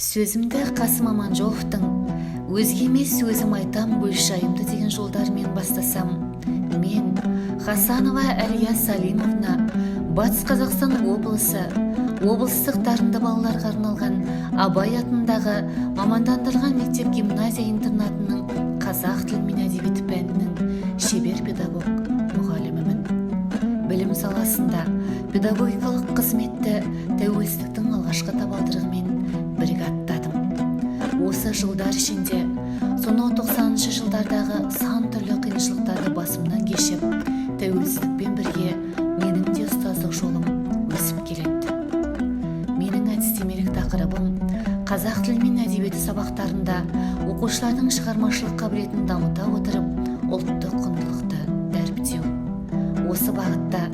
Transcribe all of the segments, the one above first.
Сөзімді Қасым Аманжоловтың «Өзге емес өзім айтам бөлшайымды» деген жолдарымен бастасам, мен Хасанова Әлия Салимовна Батыс Қазақстан облысы облыстық дарынды балаларға арналған Абай атындағы мамандандырылған мектеп-гимназия интернатының қазақ тілі мен әдебиеті пәнінің шебер педагог мұғалімімін. Білім саласында педагогикалық қызметті тәуелсіздіктің алғашқы табалдырығымен бірге аттадым. Осы жылдар ішінде сонау 90-шы жылдардағы сан түрлі қиыншылықтарды басымнан кешіп, тәуелсіздікпен бірге менің де ұстаздық жолым өсіп келеді. Менің әдістемелік тақырыбым қазақ тілі мен әдебиеті сабақтарында оқушылардың шығармашылық қабілетін дамыта отырып, ұлттық құндылықты дәріптеу. Осы бағытта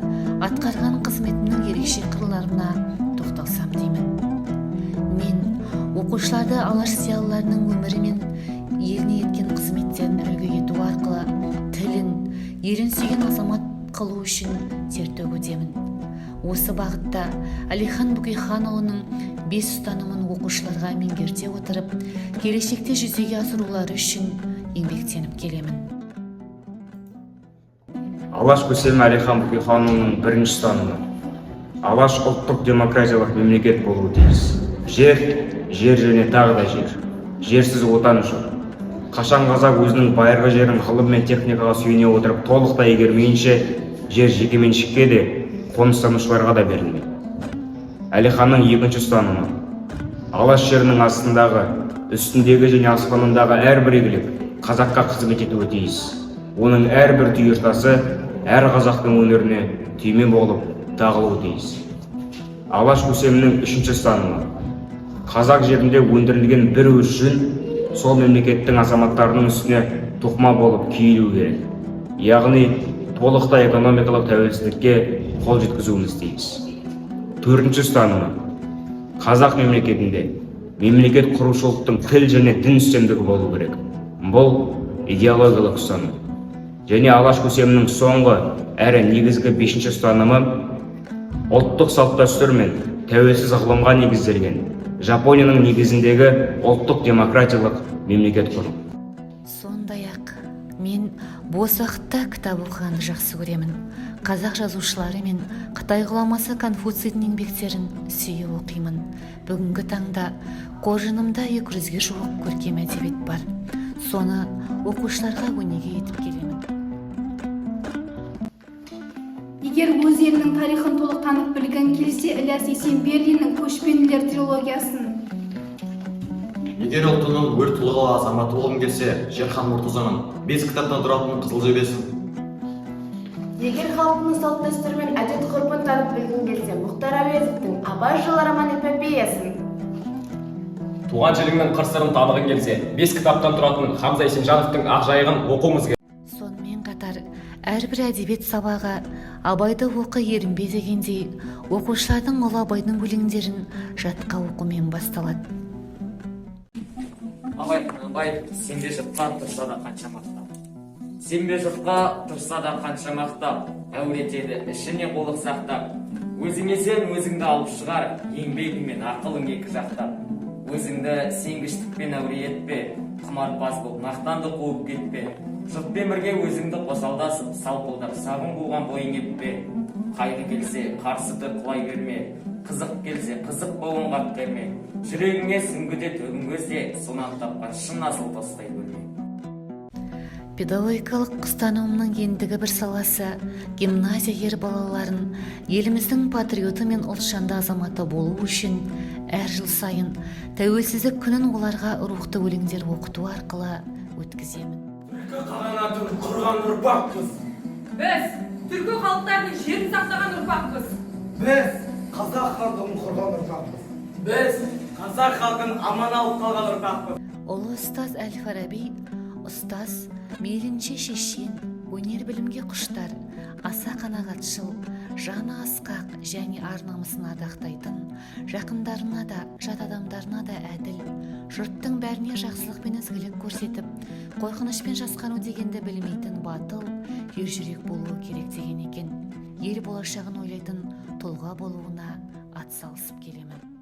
атқарған қызметімнің ерекше қырларына тоқталсам деймін. Мен оқушыларды алаш зиялыларының өмірі мен еліне еткен қызметтерін үлгі ету арқылы тілін, елін сүйген азамат қылу үшін тер төгудемін. Осы бағытта Әлихан Бөкейханұлының 5 ұстанымын оқушыларға меңгерте отырып, келешекте жүзеге асырулары үшін еңбектеніп келемін. Алаш көсемі Әлихан Бөкейханұлының бірінші ұстанымы: алаш ұлттық демократиялық мемлекет болуы тиіс. Жер және тағы да жер. Жерсіз отан жоқ. Қашан қазақ өзінің байырғы жерін ғылым мен техникаға сүйене отырып толықтай игермейінше, жер жекеменшікке де, қоныстанушыларға да берілмейді. Әлиханның екінші ұстанымы: алаш жерінің астындағы, үстіндегі және аспанындағы әрбір игілік қазаққа қызмет етуі тиіс. Оның әрбір түйіртасы әр қазақтың өнеріне түйме болып тағылуы тиіс. Алаш көсемінің үшінші ұстанымы: қазақ жерінде өндірілген бір үшін сол мемлекеттің азаматтарының үстіне тоқма болып киілу керек. Яғни толықтай экономикалық тәуелсіздікке қол жеткізуіміз тиіс. Төртінші ұстанымы: қазақ мемлекетінде мемлекет құрушылықтың тіл және дін үстемдігі болу керек. Бұл идеологиялық ұстаным. Және алаш көсемінің соңғы әрі негізгі 5-ші ұстанымы: ұлттық салт-дәстүр мен тәуелсіз ғылымға негізделген Жапонияның негізіндегі ұлттық демократиялық мемлекет құру. Сондай-ақ мен бос уақытта кітап оқығанды жақсы көремін. Қазақ жазушылары мен Қытай ғұламасы Конфуцийдің еңбектерін сүйіп оқимын. Бүгінгі таңда қоржынымда 200-ге жуық көркем әдебиет бар. Соны оқушыларға өнеге етіп келемін. Егер өз елінің тарихын толық танып білгің келсе, Ілияс Есенберлиннің «Көшпенділер» трилогиясын. Егер ұлтының өр тұлғалы азаматы болғың келсе, Шерхан Мұртазаның 5 кітаптан тұратын Қызыл жебесін. Егер халқының салт-дәстүрі мен әдет-ғұрпын танып білгің келсе, Мұхтар Әуезовтің «Абай жылы» роман-эпопеясын. Туған жеріңнің қыр-сырын танығың келсе, 5 кітаптан тұратын Хамза Есенжановтың «Ақ жайығын» оқуымыз керек. Сонымен қатар әрбір әдебиет сабағы Абайды оқы ерінбе дегендей, оқушылардың ұлы Абайдың өлеңдерін жатқа оқумен басталады. Абай, сенбе жұртқа тұрса да қанша мақтап. Сенбе жұртқа тұрса да қанша мақтап, әуретеді ішіне қолық сақтап. Өзіңе сен өзіңді алып шығар, еңбегің мен ақылың екі жақтап. Өзіңді сенгіштікпен әуре етпе, құмарпаз бол, мақтанды қуып кетпе. Жұртпен бірге өзіңді қосалдасып, салпылдап, сағын буған бойың етпе. Қайғы келсе, қарсы тұр құлай берме, қызық келсе, қызық болуын қап берме. Жүрегіңе сүңгіде төгінгөзде, сонан тапқан шын асыл достай бөлме. Педагогикалық ұстанымның ендігі бір саласы гимназия ер балаларын еліміздің патриоты мен ұлтжанды азаматы болу үшін әр жыл сайын тәуелсіздік күнін оларға рухты өлеңдер оқыту арқылы өткіземін. Түркі қағанатын құрған ұрпақпыз. Біз түркі халықтарының жерін сақтаған ұрпақпыз. Біз қазақ халқын құрған ұрпақпыз. Біз қазақ халқын аман алып қалған ұрпақпыз. Ұлы ұстаз Әл-Фараби, ұстаз мейлінше шешен, өнер білімге құштар, аса қанағатшыл, жаны асқақ және ар намысын ардақтайтын, жақындарына да, жат адамдарына да әділ, жұрттың бәріне жақсылық пен ізгілік көрсетіп, қорқынышпен жасқану дегенді білмейтін батыл, ержүрек болуы керек деген екен. Ел болашағын ойлайтын тұлға болуына атсалысып келемін.